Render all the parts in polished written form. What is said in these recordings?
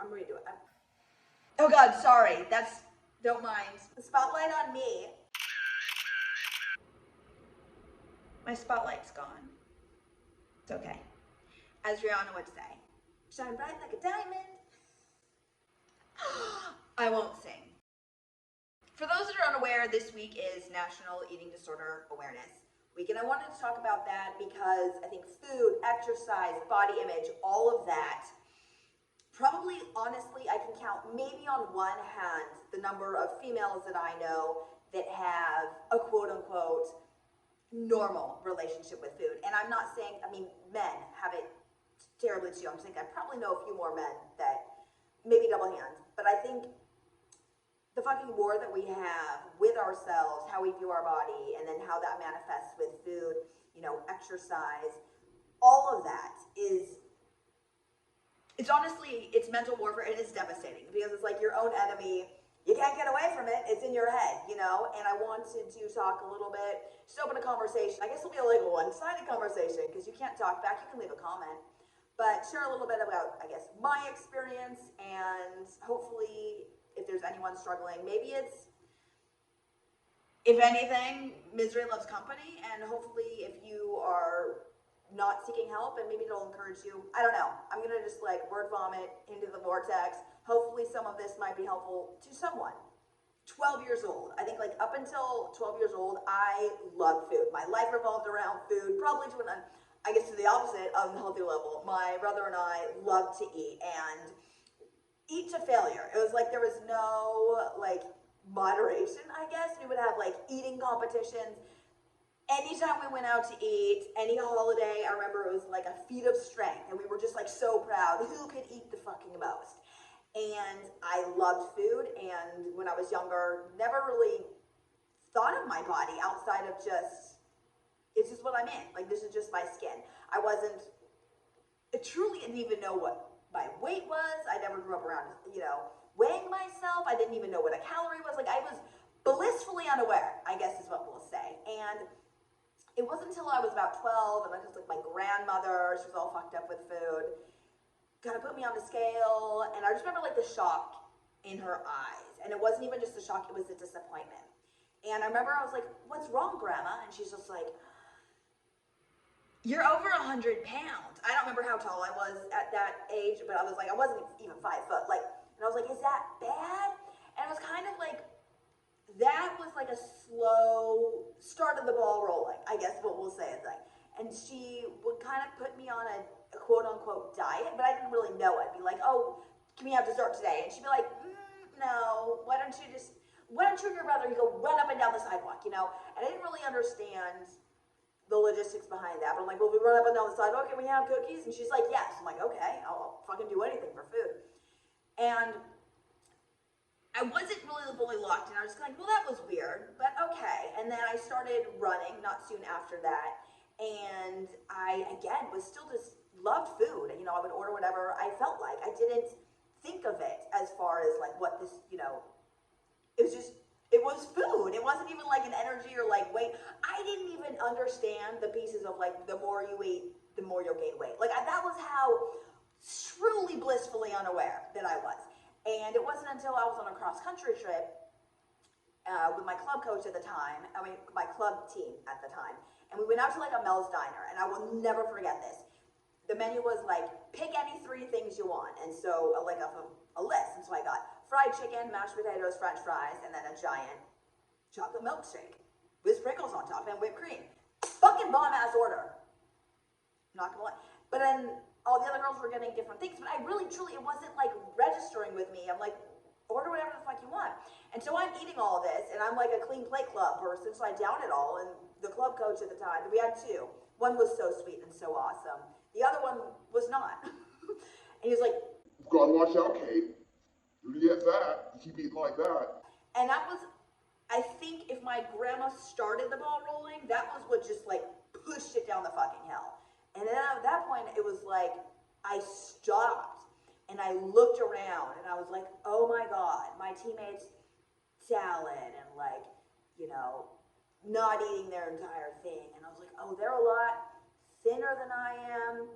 I'm ready to do it. Oh God, sorry. Don't mind. The spotlight on me. My spotlight's gone. It's okay. As Rihanna would say, shine bright like a diamond. I won't sing. For those that are unaware, this week is National Eating Disorder Awareness Week, and I wanted to talk about that because I think food, exercise, body image, all of that, probably honestly I can count maybe on one hand the number of females that I know that have a quote unquote normal relationship with food. And I'm not saying, I mean, men have it terribly too. I'm saying I probably know a few more men that maybe double hands, but I think the fucking war that we have with ourselves, how we view our body, and then how that manifests with food, you know, exercise, all of that is, it's honestly, it's mental warfare, and it's devastating because it's like your own enemy. You can't get away from it. It's in your head, you know? And I wanted to talk a little bit, just open a conversation. I guess it'll be like a one-sided conversation because you can't talk back. You can leave a comment. But share a little bit about, I guess, my experience, and hopefully if there's anyone struggling, maybe it's, if anything, misery loves company, and hopefully if you are not seeking help, and maybe it'll encourage you. I don't know. I'm gonna just like word vomit into the vortex. Hopefully some of this might be helpful to someone. 12 years old. I think like up until 12 years old, I loved food. My life revolved around food, probably to an, I guess to the opposite, unhealthy level. My brother and I loved to eat, and eat to failure. It was like there was no like moderation, I guess. We would have like eating competitions. Anytime we went out to eat, any holiday, I remember it was like a feat of strength, and we were just like so proud. Who could eat the fucking most? And I loved food, and when I was younger, never really thought of my body outside of just, it's just what I'm in. Like, this is just my skin. I truly didn't even know what my weight was. I never grew up around, you know, weighing myself. I didn't even know what a calorie was. Like, I was blissfully unaware, I guess is what we'll say. And it wasn't until I was about 12, and I was like my grandmother, she was all fucked up with food, kind of put me on the scale, and I just remember like the shock in her eyes. And it wasn't even just the shock, it was the disappointment. And I remember I was like, what's wrong, Grandma? And she's just like, you're over 100 pounds. I don't remember how tall I was at that age, but I was like, I wasn't even 5 foot. Like, and I was like, is that bad? And it was kind of like, that was like a slow start of the ball rolling, I guess what we'll say is like. And she would kind of put me on a quote unquote diet, but I didn't really know it. Be like, oh, can we have dessert today? And she'd be like, no, why don't you and your brother, you go run up and down the sidewalk, you know? And I didn't really understand the logistics behind that, but I'm like, well, we run up and down the sidewalk, can we have cookies? And she's like, yes. I'm like, okay, I'll fucking do anything for food. And I wasn't really fully locked in. I was just like, well, that was weird, but okay. And then I started running not soon after that, and I, again, was still just loved food. You know, I would order whatever I felt like. I didn't think of it as far as like what this, you know, it was food. It wasn't even like an energy or like weight. I didn't even understand the pieces of like the more you eat, the more you'll gain weight. Like that was how truly blissfully unaware that I was. And it wasn't until I was on a cross country trip with my club coach at the time, my club team at the time, and we went out to like a Mel's Diner, and I will never forget this. The menu was like, pick any 3 things you want, and so like a list, and so I got fried chicken, mashed potatoes, french fries, and then a giant chocolate milkshake with sprinkles on top and whipped cream. Fucking bomb-ass order. I'm not gonna lie. But then all the other girls were getting different things, but I really, truly, it wasn't like registering with me. I'm like, order whatever the fuck you want. And so I'm eating all this, and I'm like a clean plate club person, so I down it all. And the club coach at the time, we had 2. One was so sweet and so awesome. The other one was not. And he was like, gotta watch out, Kate. You get fat, you keep eating like that. And that was, I think if my grandma started the ball rolling, that was what just like pushed it down the fucking hill. And then at that point, it was like, I stopped and I looked around and I was like, oh my God, my teammates salad and like, you know, not eating their entire thing. And I was like, oh, they're a lot thinner than I am.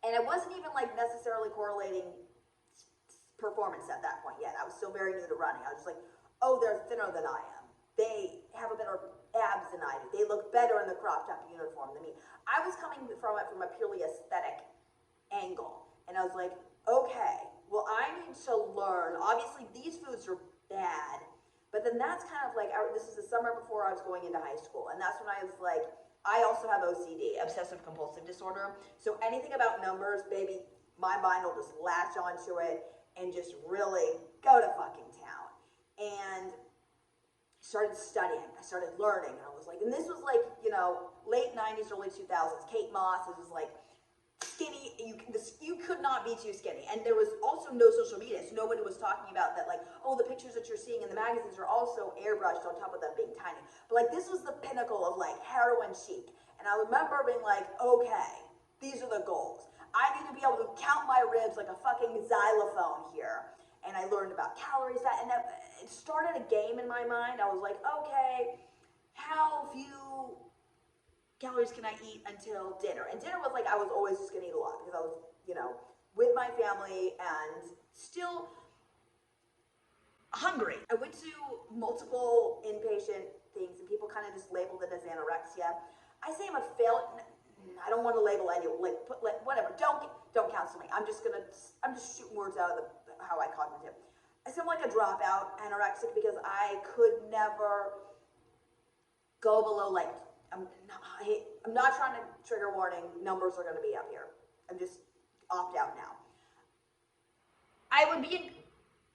And it wasn't even like necessarily correlating performance at that point yet. I was still very new to running. I was just like, oh, they're thinner than I am. They have a better abs than I do. They look better in the crop top uniform than me. I was coming from it from a purely aesthetic angle. And I was like, okay, well, I need to learn. Obviously, these foods are bad. But then that's kind of like, this is the summer before I was going into high school. And that's when I was like, I also have OCD, obsessive compulsive disorder. So anything about numbers, baby, my mind will just latch onto it and just really go to fucking town. And started studying, I started learning, and I was like, and this was like, late 90s, early 2000s, Kate Moss, it was like, skinny, you could not be too skinny, and there was also no social media, so nobody was talking about that, like, oh, the pictures that you're seeing in the magazines are also airbrushed on top of them being tiny, but like, this was the pinnacle of like, heroin chic, and I remember being like, okay, these are the goals, I need to be able to count my ribs like a fucking xylophone here. And I learned about calories, and it started a game in my mind. I was like, okay, how few calories can I eat until dinner? And dinner was like, I was always just gonna eat a lot because I was, with my family and still hungry. I went to multiple inpatient things and people kind of just labeled it as anorexia. I say I'm a failed, I don't want to label anyone, whatever, don't counsel me. I'm just shooting words out of how I cognitive. I seem like a dropout anorexic because I could never go below like, I'm not trying to trigger warning, numbers are going to be up here. I'm just opt out now. I would be in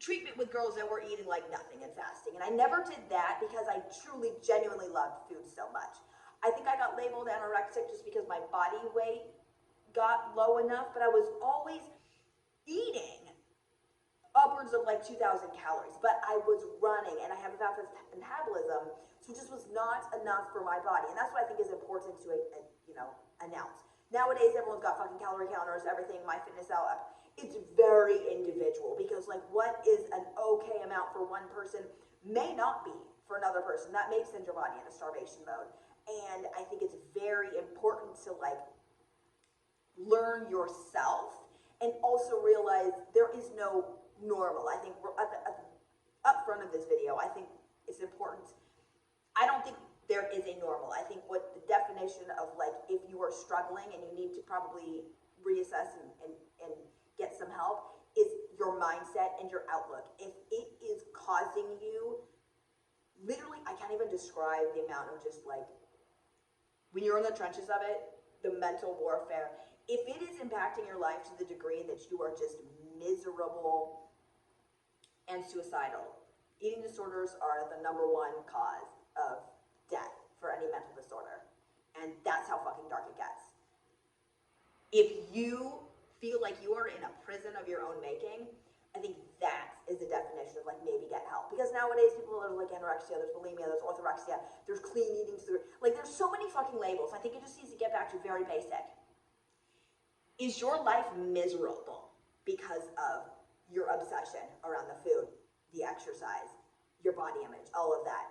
treatment with girls that were eating like nothing and fasting, and I never did that because I truly, genuinely loved food so much. I think I got labeled anorexic just because my body weight got low enough, but I was always eating upwards of like 2,000 calories, but I was running and I have a fast metabolism, so it just was not enough for my body. And that's what I think is important to, announce. Nowadays, everyone's got fucking calorie counters, everything, MyFitnessPal app. It's very individual because like what is an okay amount for one person may not be for another person. That may send your body into starvation mode. And I think it's very important to like learn yourself and also realize there is no normal. I think up front of this video, I think it's important. I don't think there is a normal. I think what the definition of like if you are struggling and you need to probably reassess and get some help is your mindset and your outlook. If it is causing you, literally, I can't even describe the amount of just like, when you're in the trenches of it, the mental warfare, if it is impacting your life to the degree that you are just miserable and suicidal, eating disorders are the #1 cause of death for any mental disorder. And that's how fucking dark it gets. If you feel like you are in a prison of your own making, I think that is the definition of like maybe get help. Because nowadays people are like anorexia, there's bulimia, there's orthorexia, there's clean eating, like there's so many fucking labels. I think it just needs to get back to very basic. Is your life miserable because of your obsession around the food, the exercise, your body image, all of that?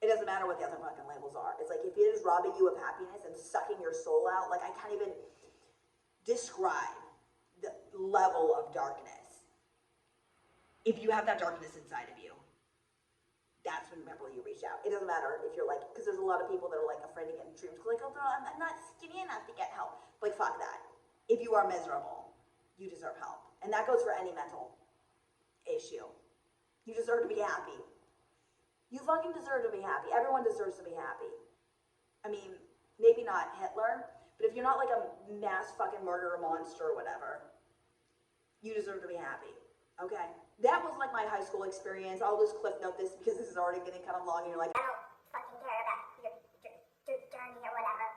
It doesn't matter what the other fucking labels are. It's like if it is robbing you of happiness and sucking your soul out, like I can't even describe the level of darkness. If you have that darkness inside of you, that's when remember you reach out. It doesn't matter if you're like, because there's a lot of people that are like afraid to get in treatment. Like, oh, girl, I'm not skinny enough to get help. Like, fuck that. If you are miserable, you deserve help. And that goes for any mental issue. You deserve to be happy. You fucking deserve to be happy. Everyone deserves to be happy. I mean, maybe not Hitler, but if you're not like a mass fucking murderer monster or whatever, you deserve to be happy. Okay? That was like my high school experience. I'll just cliff note this because this is already getting kind of long and you're like, I don't fucking care about your journey or whatever.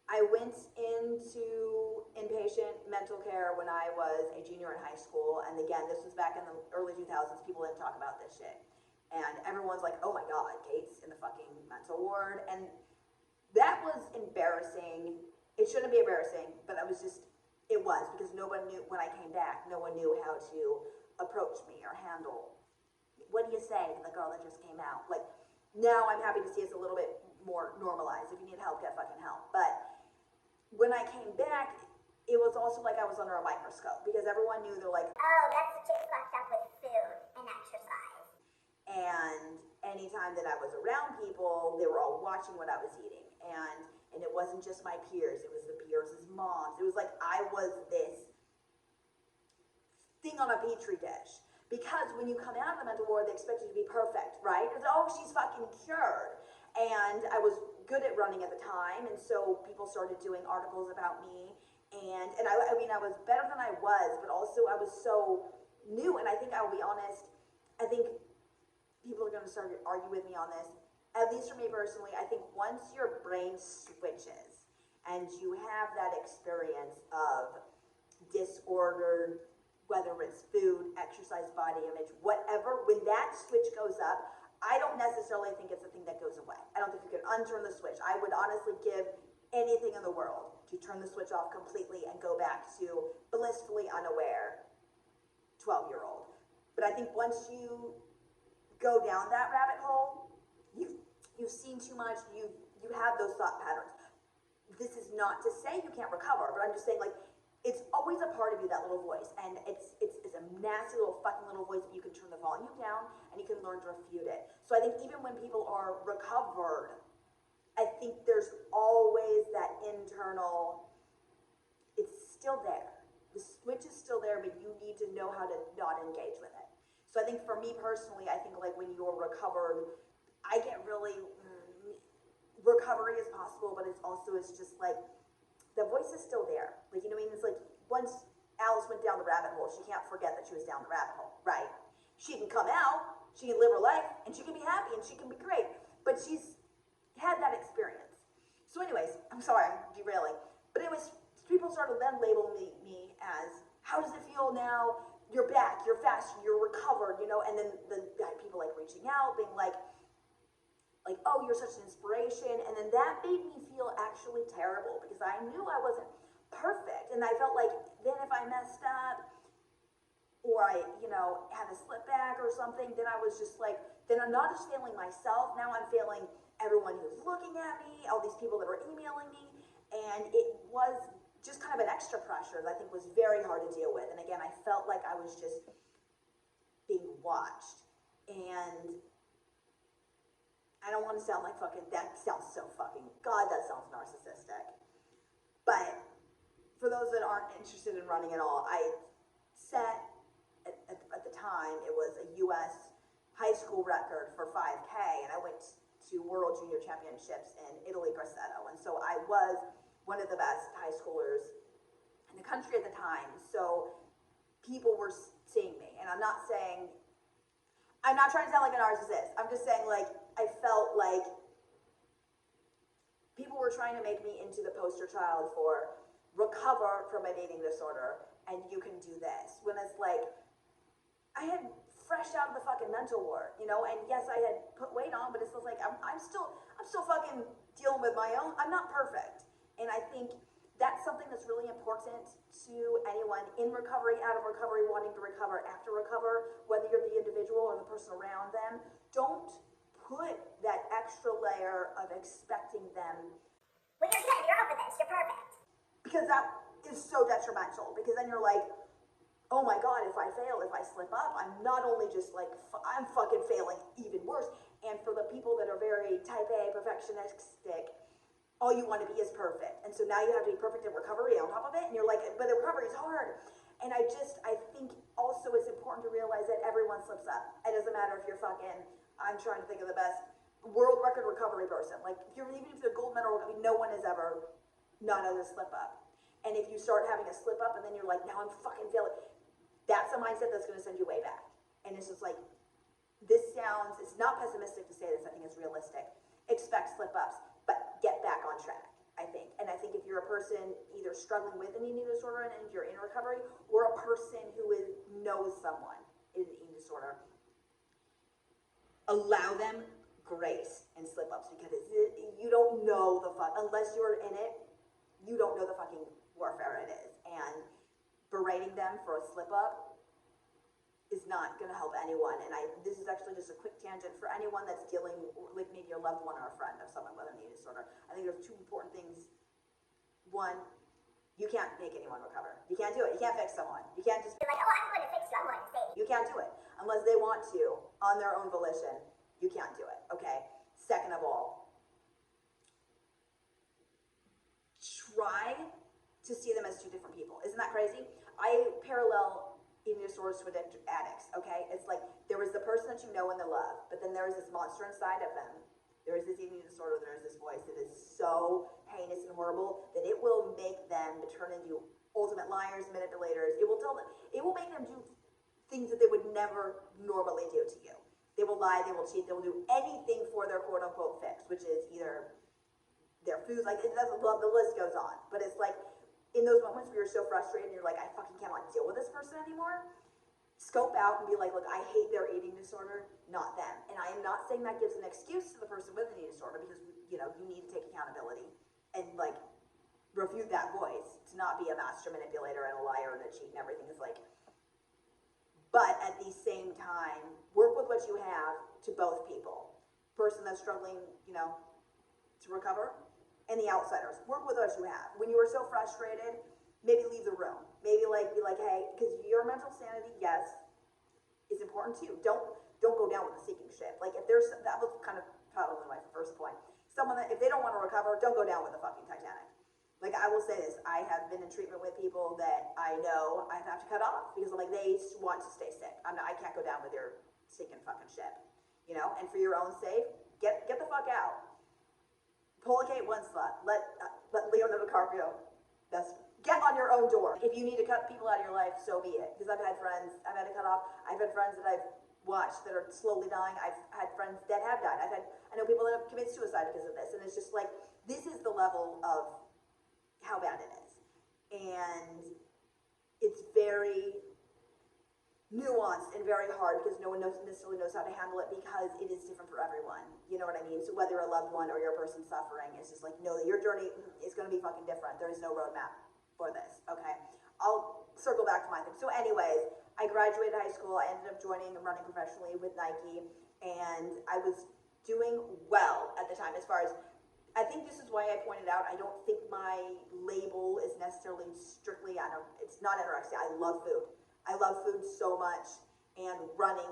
I went into inpatient mental care when I was a junior in high school. And again, this was back in the early 2000s. People didn't talk about this shit. And everyone's like, oh my God, Kate's in the fucking mental ward. And that was embarrassing. It shouldn't be embarrassing, but it was because no one knew, when I came back, no one knew how to approach me or handle. What do you say to the girl that just came out? Like, now I'm happy to see it's a little bit more normalized. If you need help, get fucking help. But when I came back, it was also like I was under a microscope because everyone knew, they're like, oh, that's the chick time that I was around people, they were all watching what I was eating. And it wasn't just my peers, it was the peers' moms. It was like I was this thing on a petri dish. Because when you come out of the mental ward, they expect you to be perfect, right? It's, oh, she's fucking cured. And I was good at running at the time, and so people started doing articles about me. And I mean, I was better than I was, but also I was so new. And I think I'll be honest, I think people are going to start to argue with me on this. At least for me personally, I think once your brain switches and you have that experience of disordered, whether it's food, exercise, body image, whatever, when that switch goes up, I don't necessarily think it's a thing that goes away. I don't think you can unturn the switch. I would honestly give anything in the world to turn the switch off completely and go back to blissfully unaware 12-year-old. But I think once you go down that rabbit hole, you've seen too much, you have those thought patterns. This is not to say you can't recover, but I'm just saying, like, it's always a part of you, that little voice, and it's a nasty little fucking little voice, but you can turn the volume down and you can learn to refute it. So I think even when people are recovered, I think there's always that internal, it's still there. The switch is still there, but you need to know how to not engage with it. So I think for me personally, I think like when you're recovered, I get really, recovery is possible, but it's also, it's just like, the voice is still there. Like, you know what I mean? It's like, once Alice went down the rabbit hole, she can't forget that she was down the rabbit hole, right? She can come out, she can live her life, and she can be happy, and she can be great. But she's had that experience. So anyways, I'm sorry, I'm derailing. But anyways, people started then labeling me as, how does it feel now? You're back, you're faster, you're recovered, you know? And then people like reaching out, being like, oh, you're such an inspiration. And then that made me feel actually terrible because I knew I wasn't perfect. And I felt like then if I messed up or I, you know, had a slip back or something, then I was just like, then I'm not just failing myself. Now I'm failing everyone who's looking at me, all these people that are emailing me. And it was just kind of an extra pressure that I think was very hard to deal with. And again, I felt like I was just being watched. And I don't want to sound like fucking, that sounds so fucking, God, that sounds narcissistic. But for those that aren't interested in running at all, I set, at the time, it was a U.S. high school record for 5K, and I went to World Junior Championships in Italy, Grosseto, and so I was one of the best high schoolers in the country at the time. So people were seeing me, and I'm not trying to sound like a narcissist. I'm just saying, like, I felt like people were trying to make me into the poster child for recover from an eating disorder and you can do this. When it's like, I had fresh out of the fucking mental ward, you know, and yes, I had put weight on, but it's still like, I'm still fucking dealing with my own, I'm not perfect. And I think that's something that's really important to anyone in recovery, out of recovery, wanting to recover, after recover, whether you're the individual or the person around them. Don't put that extra layer of expecting them. Well, you're good. You're over this. You're perfect. Because that is so detrimental. Because then you're like, oh my God, if I fail, if I slip up, I'm not only just like, I'm fucking failing even worse. And for the people that are very type A, perfectionistic, all you want to be is perfect. And so now you have to be perfect in recovery on top of it. And you're like, but the recovery is hard. And I think also it's important to realize that everyone slips up. It doesn't matter if you're fucking, I'm trying to think of the best world record recovery person. Like, even if you're a gold medal, I mean, no one has ever not had a slip up. And if you start having a slip up and then you're like, now I'm fucking failing, that's a mindset that's going to send you way back. And it's just like, it's not pessimistic to say this, I think it's realistic. Expect slip ups, but get back on track, I think. And I think if you're a person either struggling with an eating disorder and you're in recovery, or a person who knows someone in an eating disorder, allow them grace and slip ups, because you don't know unless you're in it, you don't know the fucking warfare it is. And berating them for a slip up is not going to help anyone. And this is actually just a quick tangent for anyone that's dealing with maybe a loved one or a friend of someone with an eating disorder. I think there's two important things. One, you can't make anyone recover. You can't do it. You can't fix someone. You can't just You're like, oh, I'm going to fix you. I'm going to save you. You can't do it unless they want to on their own volition. You can't do it. okay? Second of all, try to see them as two different people. Isn't that crazy? I parallel eating disorders with addicts, okay? It's like there was the person that you know and the love, but then there is this monster inside of them. There is this eating disorder, there is this voice that is so heinous and horrible that it will make them turn into ultimate liars, manipulators. It will tell them, it will make them do things that they would never normally do to you. They will lie, they will cheat, they will do anything for their quote unquote fix, which is either their food, like it doesn't, the list goes on. But it's like in those moments where you're so frustrated and you're like, I fucking cannot deal with this person anymore, scope out and be like, look, I hate their eating disorder, not them. And I am not saying that gives an excuse to the person with an eating disorder, because you know, you need to take accountability and like refute that voice, to not be a master manipulator and a liar and a cheat and everything. Is like, but at the same time, work with what you have to both people. Person that's struggling, you know, to recover, and the outsiders. Work with what you have. When you are so frustrated, maybe leave the room. Maybe like be like, hey, because your mental sanity, yes, is important too. Don't go down with the seeking ship. Like if there's, that was kind of probably my first point. Someone that, if they don't want to recover, don't go down with the fucking Titanic. Like I will say this, I have been in treatment with people that I know I have to cut off because like they want to stay sick. I can't go down with your sinking fucking ship, you know. And for your own sake, get the fuck out. Pull a Kate Winslet. Let Leonardo DiCaprio. Get on your own door. If you need to cut people out of your life, so be it. Because I've had friends I've had to cut off. I've had friends that I've watched that are slowly dying. I've had friends that have died. I know people that have committed suicide because of this. And it's just like, this is the level of how bad it is. And it's very nuanced and very hard because no one necessarily knows how to handle it, because it is different for everyone. You know what I mean? So whether a loved one or your person suffering, it's just like, know that your journey is going to be fucking different. There is no roadmap for this, okay? I'll circle back to my thing. So anyways, I graduated high school. I ended up joining and running professionally with Nike, and I was doing well at the time. As far as, I think this is why I pointed out, I don't think my label is necessarily strictly, it's not anorexia. I love food. I love food so much, and running,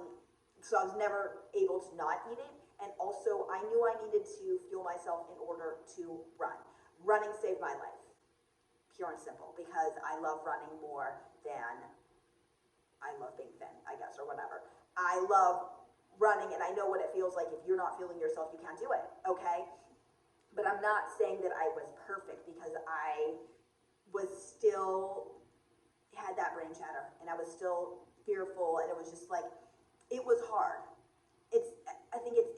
so I was never able to not eat it. And also, I knew I needed to fuel myself in order to run. Running saved my life, pure and simple, because I love running more than I love being thin, I guess, or whatever. I love running, and I know what it feels like. If you're not fueling yourself, you can't do it, okay? But I'm not saying that I was perfect, because I was still had that brain chatter, and I was still fearful, and it was just like, it was hard. I think it's,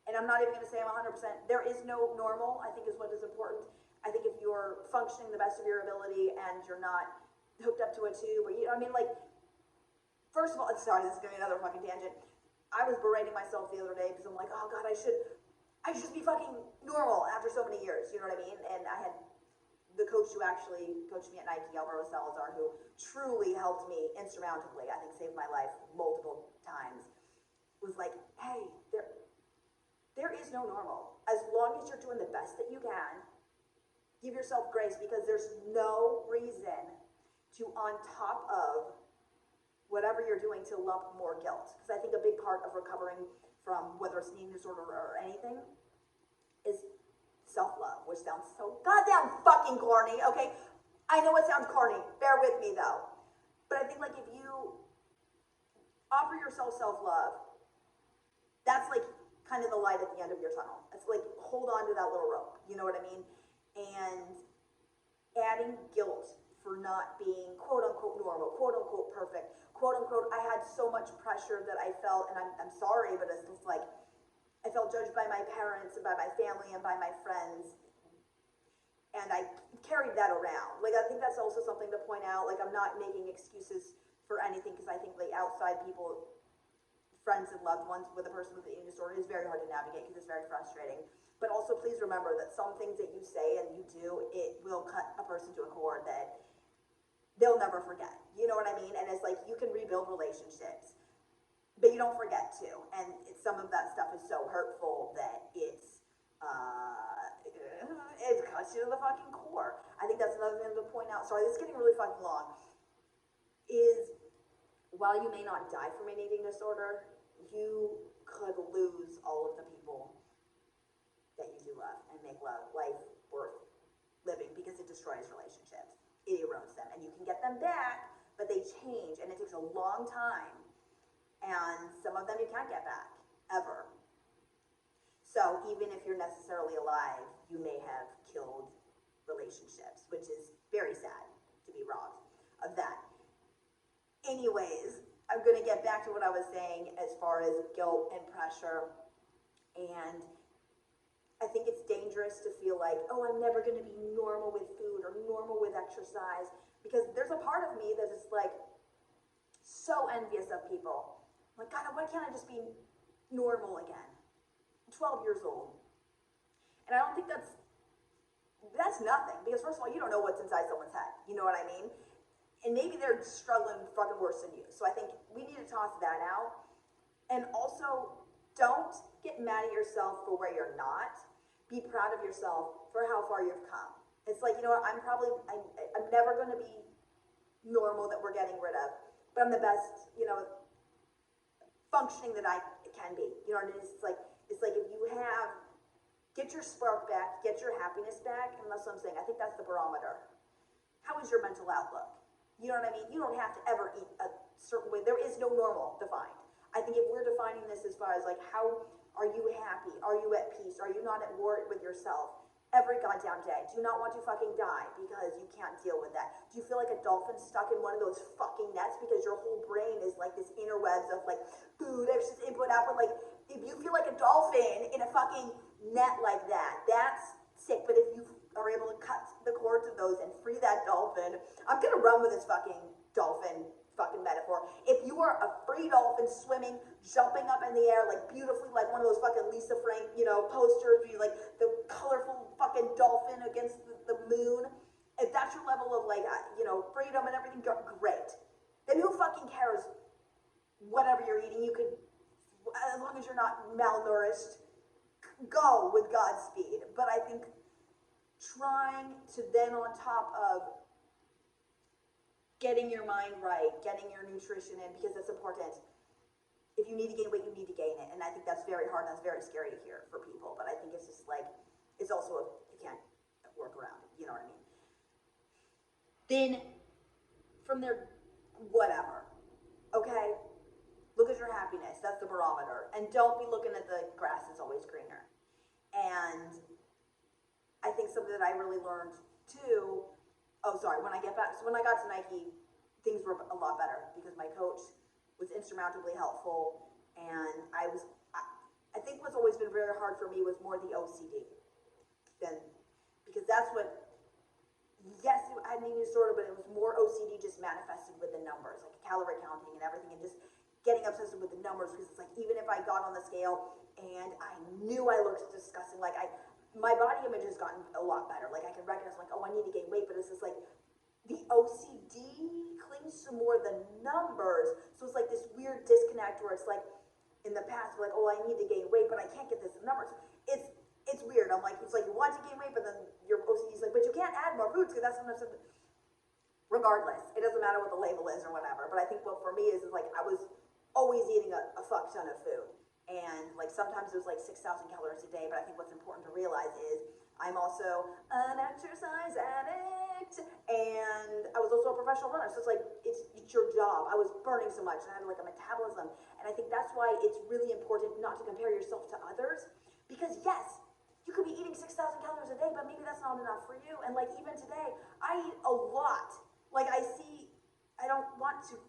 and I'm not even going to say I'm 100%. There is no normal, I think, is what is important. I think if you're functioning the best of your ability and you're not hooked up to a tube, or, you know, I mean, like, first of all, sorry, this is going to be another fucking tangent. I was berating myself the other day because I'm like, oh God, I should just be fucking normal after so many years, you know what I mean? And I had the coach who actually coached me at Nike, Alvaro Salazar, who truly helped me insurmountably, I think saved my life multiple times, was like, hey, there is no normal. As long as you're doing the best that you can, give yourself grace, because there's no reason to, on top of whatever you're doing, to lump more guilt. Because I think a big part of recovering from whether it's an eating disorder or anything is self-love, which sounds so goddamn fucking corny, okay? I know it sounds corny, bear with me though. But I think like if you offer yourself self-love, that's like kind of the light at the end of your tunnel. It's like, hold on to that little rope, you know what I mean? And adding guilt for not being quote unquote normal, quote unquote perfect, quote unquote, I had so much pressure that I felt, and I'm sorry, but it's just like, I felt judged by my parents and by my family and by my friends, and I carried that around. Like, I think that's also something to point out. Like, I'm not making excuses for anything, because I think the outside people, friends and loved ones with a person with an eating disorder, is very hard to navigate because it's very frustrating. But also please remember that some things that you say and you do, it will cut a person to a core that they'll never forget. You know what I mean? And it's like, you can rebuild relationships, but you don't forget to. And some of that stuff is so hurtful that it cuts you to the fucking core. I think that's another thing to point out. Sorry, this is getting really fucking long. Is while you may not die from an eating disorder, you could lose all of the people that you do love and make life worth living, because it destroys relationships. It erodes them, and you can get them back, but they change, and it takes a long time, and some of them you can't get back, ever. So even if you're necessarily alive, you may have killed relationships, which is very sad to be robbed of that. Anyways, I'm going to get back to what I was saying as far as guilt and pressure. And I think it's dangerous to feel like, oh, I'm never going to be normal with food or normal with exercise, because there's a part of me that is like so envious of people. Like, God, why can't I just be normal again? I'm 12 years old. And I don't think that's nothing, because first of all, you don't know what's inside someone's head. You know what I mean? And maybe they're struggling fucking worse than you. So I think we need to toss that out. And also, don't get mad at yourself for where you're not. Be proud of yourself for how far you've come. It's like, you know what, I'm never going to be normal that we're getting rid of, but I'm the best, you know, functioning that I can be. You know what I mean? It's like if you get your spark back, get your happiness back, and that's what I'm saying. I think that's the barometer. How is your mental outlook? You know what I mean? You don't have to ever eat a certain way. There is no normal defined. I think if we're defining this as far as like, how are you happy? Are you at peace? Are you not at war with yourself every goddamn day? Do you not want to fucking die because you can't deal with that? Do you feel like a dolphin stuck in one of those fucking nets because your whole brain is like this interwebs of like food, it's just input, output? Like, if you feel like a dolphin in a fucking net like that, that's sick. But if you are able to cut the cords of those and free that dolphin, I'm gonna run with this fucking dolphin fucking metaphor. If you are a free dolphin swimming, jumping up in the air, like beautifully, like one of those fucking Lisa Frank, you know, posters where you like the colorful fucking dolphin against the moon, if that's your level of like, you know, freedom and everything, great. Then who fucking cares whatever you're eating? You could, as long as you're not malnourished, go with Godspeed. But I think trying to then, on top of getting your mind right, getting your nutrition in, because that's important. If you need to gain weight, you need to gain it. And I think that's very hard and that's very scary to hear for people. But I think it's just like, it's also, you can't work around it. You know what I mean? Then, from there, whatever. Okay? Look at your happiness. That's the barometer. And don't be looking at the grass is always greener. And I think something that I really learned too, when I got to Nike, things were a lot better because my coach was insurmountably helpful, and I think what's always been very hard for me was more the OCD, because that's what, yes, I had an eating disorder, but it was more OCD just manifested with the numbers, like calorie counting and everything, and just getting obsessed with the numbers, because it's like, even if I got on the scale and I knew I looked disgusting, like my body image has gotten a lot better. Like, I can recognize, like, oh, I need to gain weight, but it's just like the OCD clings to more the numbers. So it's like this weird disconnect where it's like, in the past, like, oh, I need to gain weight, but I can't get this numbers. It's weird. I'm like, it's like you want to gain weight, but then your OCD's like, but you can't add more foods because that's sometimes. Regardless, it doesn't matter what the label is or whatever. But I think what for me is like I was always eating a fuck ton of food. And like sometimes it was like 6,000 calories a day, but I think what's important to realize is I'm also an exercise addict, and I was also a professional runner. So it's like, it's your job. I was burning so much, and I had like a metabolism. And I think that's why it's really important not to compare yourself to others, because yes, you could be eating 6,000 calories a day, but maybe that's not enough for you. And like even today, I eat a lot. Like I don't want to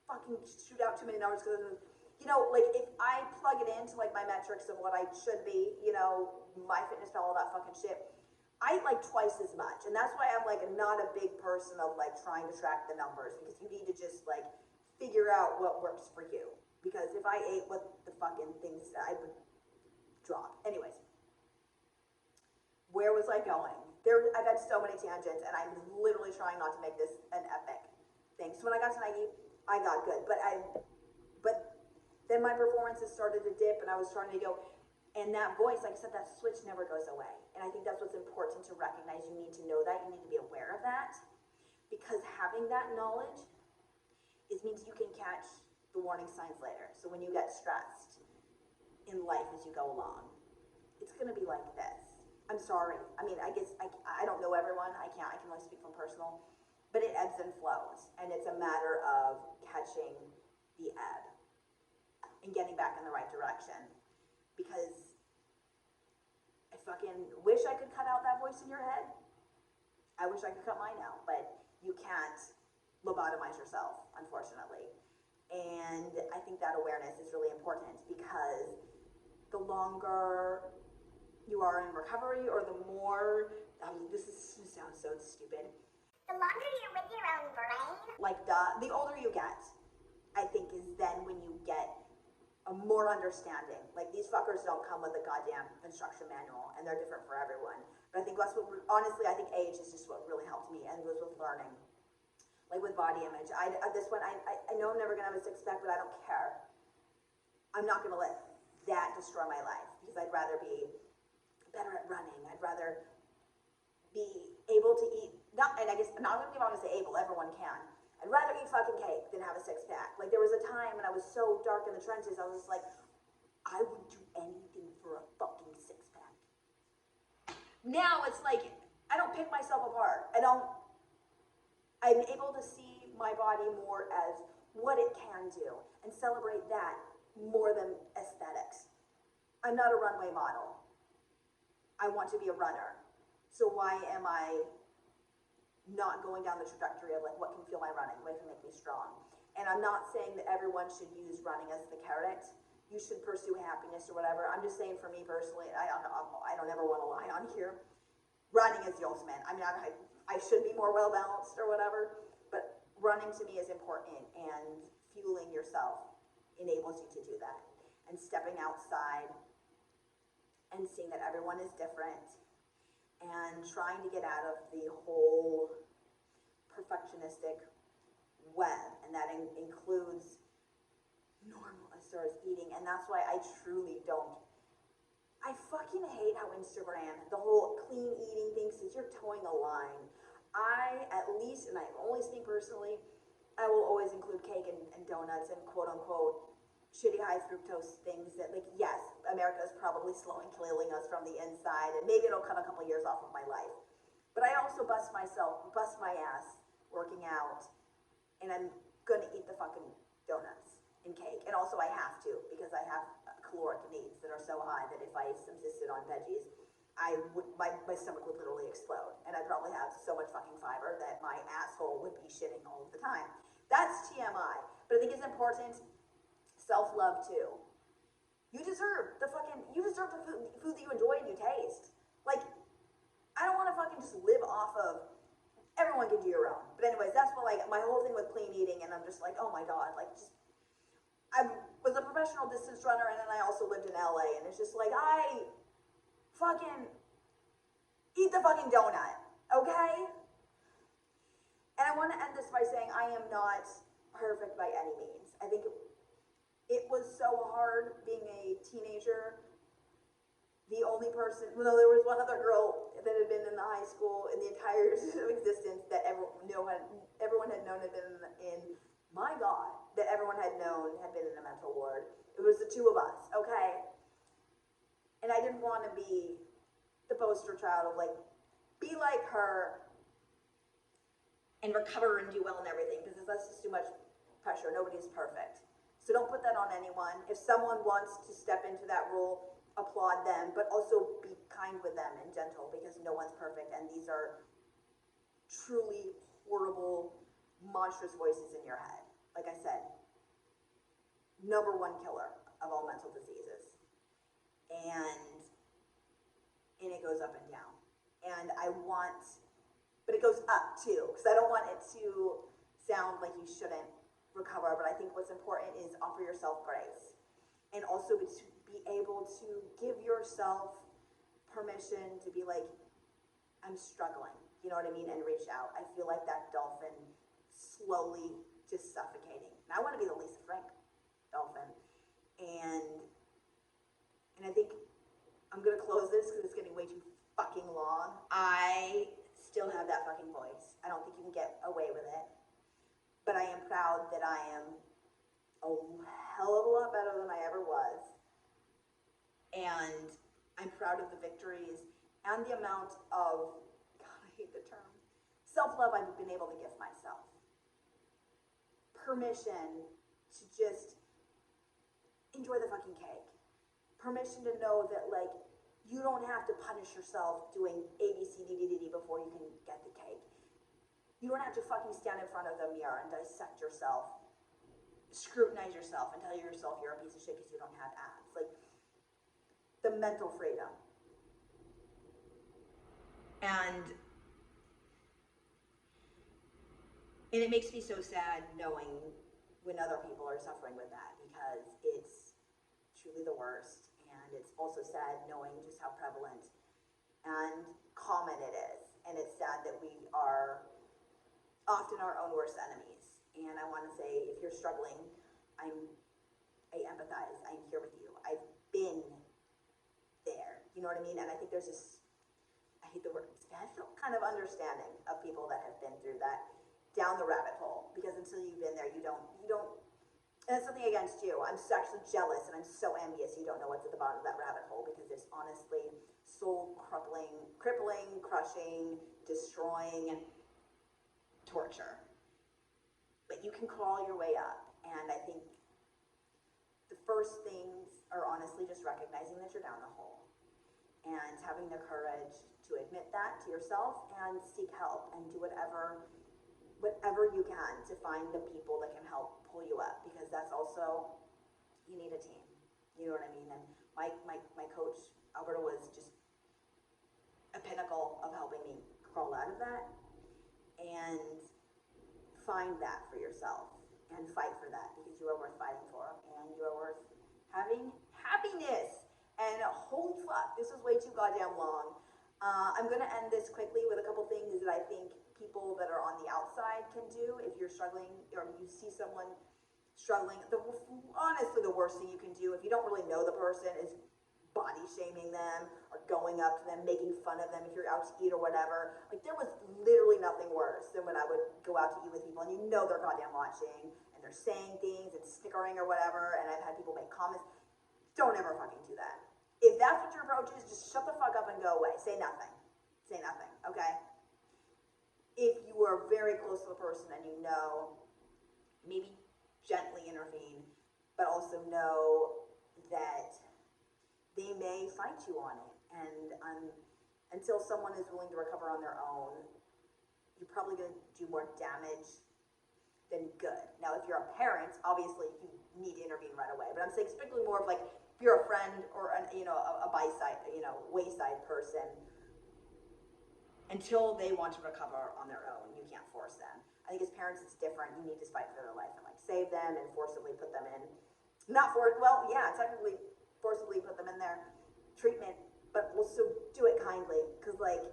fucking shoot out too many numbers because, you know, like if I plug it into like my metrics of what I should be, you know, MyFitnessPal, all that fucking shit, I eat like twice as much. And that's why I'm like not a big person of like trying to track the numbers, because you need to just like figure out what works for you. Because if I ate what the fucking things, I would drop. Anyways, where was I going? I've had so many tangents, and I'm literally trying not to make this an epic thing. So when I got to Nike, I got good, but then my performances started to dip, and I was starting to go, and that voice, like I said, that switch never goes away. And I think that's what's important to recognize. You need to know that. You need to be aware of that, because having that knowledge means you can catch the warning signs later. So when you get stressed, in life as you go along. It's gonna be like this. I'm sorry. I mean, I guess I don't know everyone. I can only speak from personal, but it ebbs and flows, and it's a matter of catching the ebb and getting back in the right direction. Because I fucking wish I could cut out that voice in your head. I wish I could cut mine out, but you can't lobotomize yourself, unfortunately. And I think that awareness is really important, because the longer you are in recovery, or the more, this sounds so stupid. The longer you're with your own brain, Like, the older you get, I think, is then when you get a more understanding. Like, these fuckers don't come with a goddamn instruction manual, and they're different for everyone. But I think that's what, honestly, I think age is just what really helped me, and was with learning. Like with body image, I know I'm never gonna have a six pack, but I don't care. I'm not gonna let that destroy my life, because I'd rather be better at running. I'd rather be able to eat, and I guess, not even if I'm gonna say able, everyone can. I'd rather eat fucking cake than have a six pack. Like, there was a time when I was so dark in the trenches, I was just like, I would do anything for a fucking six pack. Now it's like, I don't pick myself apart. I'm able to see my body more as what it can do, and celebrate that more than aesthetics. I'm not a runway model. I want to be a runner. So why am I not going down the trajectory of like what can fuel my running, what can make me strong? And I'm not saying that everyone should use running as the carrot. You should pursue happiness or whatever. I'm just saying, for me personally, I don't ever want to lie on here. Running is the ultimate. I mean, I should be more well balanced or whatever, but running to me is important, and fueling yourself enables you to do that. And stepping outside and seeing that everyone is different, and trying to get out of the whole perfectionistic web, and that includes normal as far as eating. And that's why I truly don't, I fucking hate how Instagram, the whole clean eating thing, since you're towing a line. I, at least, and I only speak personally, I will always include cake and donuts and quote unquote shitty high fructose things that, like, yes, America is probably slowly killing us from the inside, and maybe it'll cut a couple years off of my life. But I also bust my ass working out, and I'm gonna eat the fucking donuts and cake. And also I have to, because I have caloric needs that are so high that if I subsisted on veggies, my stomach would literally explode, and I'd probably have so much fucking fiber that my asshole would be shitting all of the time. That's TMI, but I think it's important. Self-love too. You deserve the food that you enjoy and you taste. Like, I don't want to fucking just live off of, everyone can do your own. But anyways, that's what, like, my whole thing with clean eating, and I'm just like, oh my god, like, just, I was a professional distance runner, and then I also lived in LA, and it's just like, I fucking eat the fucking donut, okay? And I want to end this by saying I am not perfect by any means. I think it was so hard being a teenager. The only person, well, there was one other girl that had been in the high school in the entire years of existence that everyone had known had been in, my god, that everyone had known had been in a mental ward. It was the two of us, okay? And I didn't want to be the poster child of, like, be like her and recover and do well and everything, because that's just too much pressure. Nobody's perfect. So don't put that on anyone. If someone wants to step into that role, applaud them, but also be kind with them and gentle, because no one's perfect, and these are truly horrible, monstrous voices in your head. Like I said, #1 killer of all mental diseases. And it goes up and down. And but it goes up too, because I don't want it to sound like you shouldn't recover, but I think what's important is offer yourself grace, and also to be able to give yourself permission to be like, I'm struggling, you know what I mean, and reach out. I feel like that dolphin slowly just suffocating, and I want to be the Lisa Frank dolphin. And I think I'm gonna close this because it's getting way too fucking long. I still have that fucking voice. I don't think you can get away with it. But I am proud that I am a hell of a lot better than I ever was. And I'm proud of the victories and the amount of, God, I hate the term, self-love I've been able to give myself. Permission to just enjoy the fucking cake. Permission to know that, like, you don't have to punish yourself doing A, B, C, D, D, D, D before you can get the cake. You don't have to fucking stand in front of the mirror and dissect yourself, scrutinize yourself, and tell yourself you're a piece of shit because you don't have abs. Like, the mental freedom. And it makes me so sad knowing when other people are suffering with that, because it's truly the worst. And it's also sad knowing just how prevalent and common it is. And it's sad that we are often our own worst enemies. And I want to say, if you're struggling, I empathize. I'm here with you. I've been there. You know what I mean? And I think there's this, I hate the word, special kind of understanding of people that have been through that, down the rabbit hole. Because until you've been there, you don't, and it's something against you. I'm actually jealous and I'm so envious you don't know what's at the bottom of that rabbit hole, because it's honestly soul crippling, crushing, destroying torture. But you can crawl your way up. And I think the first things are honestly just recognizing that you're down the hole and having the courage to admit that to yourself and seek help and do whatever you can to find the people that can help pull you up, because that's also, you need a team. You know what I mean? And my coach, Alberta, was just a pinnacle of helping me crawl out of that and find that for yourself and fight for that, because you are worth fighting for and you are worth having happiness. And holy fuck, this was way too goddamn long. I'm gonna end this quickly with a couple things that I think people that are on the outside can do if you're struggling, or you see someone struggling. Honestly, the worst thing you can do if you don't really know the person is body shaming them or going up to them, making fun of them if you're out to eat or whatever. Like, there was literally nothing worse than when I would go out to eat with people and you know they're goddamn watching and they're saying things and snickering or whatever, and I've had people make comments. Don't ever fucking do that. If that's what your approach is, just shut the fuck up and go away. Say nothing. Say nothing, okay? If you are very close to the person and you know, maybe gently intervene, but also know that they may fight you on it. And until someone is willing to recover on their own, you're probably going to do more damage than good. Now, if you're a parent, obviously you need to intervene right away. But I'm saying strictly more of like, if you're a friend or a wayside person, until they want to recover on their own, you can't force them. I think as parents, it's different. You need to fight for their life and like save them and forcibly put them in, technically forcibly put them in their treatment, but also do it kindly, because like,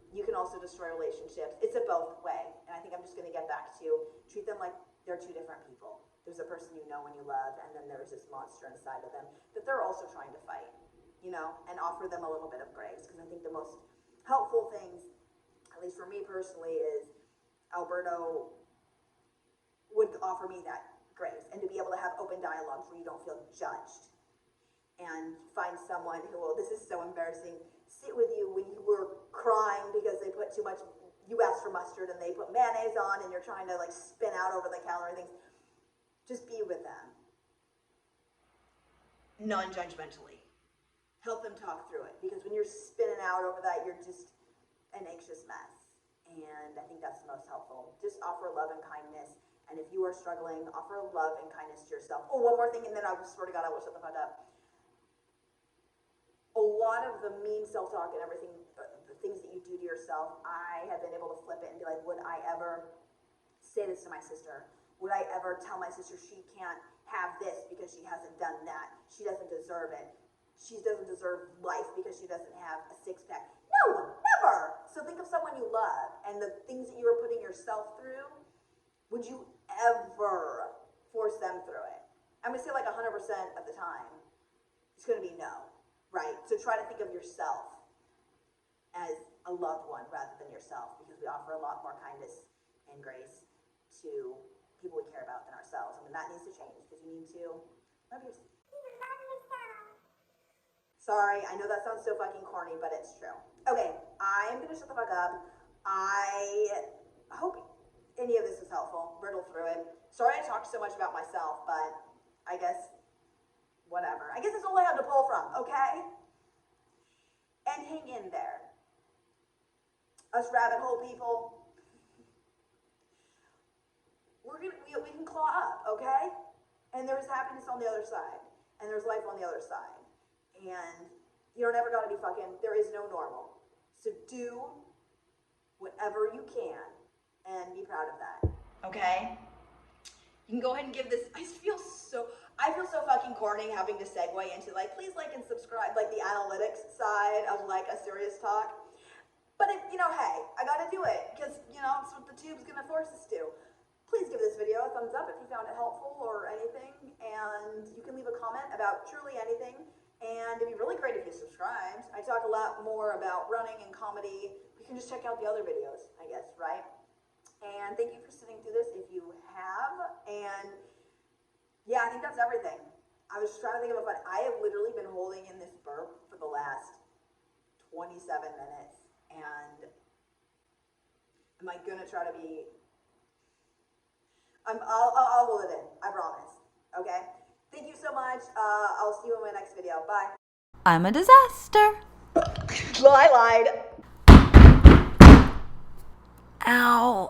you can also destroy relationships. It's a both way. And I think I'm just going to get back to treat them like they're two different people. There's a person you know and you love, and then there's this monster inside of them that they're also trying to fight, and offer them a little bit of grace. Because I think the most helpful things, at least for me personally, is Alberto would offer me that grace, and to be able to have open dialogues where you don't feel judged, and find someone who will, this is so embarrassing, sit with you when you were crying because they put too much, you asked for mustard and they put mayonnaise on and you're trying to like spin out over the counter and things. Just be with them. Non-judgmentally. Help them talk through it, because when you're spinning out over that, you're just an anxious mess. And I think that's the most helpful. Just offer love and kindness. And if you are struggling, offer love and kindness to yourself. Oh, one more thing, and then I swear to God, I will shut the fuck up. A lot of the mean self-talk and everything, the things that you do to yourself, I have been able to flip it and be like, would I ever say this to my sister? Would I ever tell my sister she can't have this because she hasn't done that? She doesn't deserve it. She doesn't deserve life because she doesn't have a six-pack. No, never. So think of someone you love and the things that you are putting yourself through. Would you ever force them through it? I'm going to say like 100% of the time, it's going to be no. Right? So try to think of yourself as a loved one rather than yourself, because we offer a lot more kindness and grace to people we care about than ourselves. I mean, that needs to change, because you need to love yourself. Sorry, I know that sounds so fucking corny, but it's true. Okay, I'm gonna shut the fuck up. I hope any of this was helpful. Riddle through it. Sorry I talked so much about myself, but I guess, whatever. I guess that's all I had to pull from, okay? And hang in there. Us rabbit hole people, we can claw up, okay? And there's happiness on the other side. And there's life on the other side. And you don't ever gotta be fucking, there is no normal. So do whatever you can and be proud of that. Okay? You can go ahead and give this, I feel so fucking corny having to segue into like, please like and subscribe, like the analytics side of like a serious talk. But it, hey, I gotta do it, because, it's what the tube's gonna force us to. Please give this video a thumbs up if you found it helpful or anything, and you can leave a comment about truly anything, and it'd be really great if you subscribed. I talk a lot more about running and comedy. You can just check out the other videos, I guess, right? And thank you for sitting through this if you have, and yeah, I think that's everything. I was trying to think of a fun, I have literally been holding in this burp for the last 27 minutes, and am I gonna try to be, I'll hold it in, I promise, okay? Thank you so much, I'll see you in my next video, bye. I'm a disaster. I lied. Ow.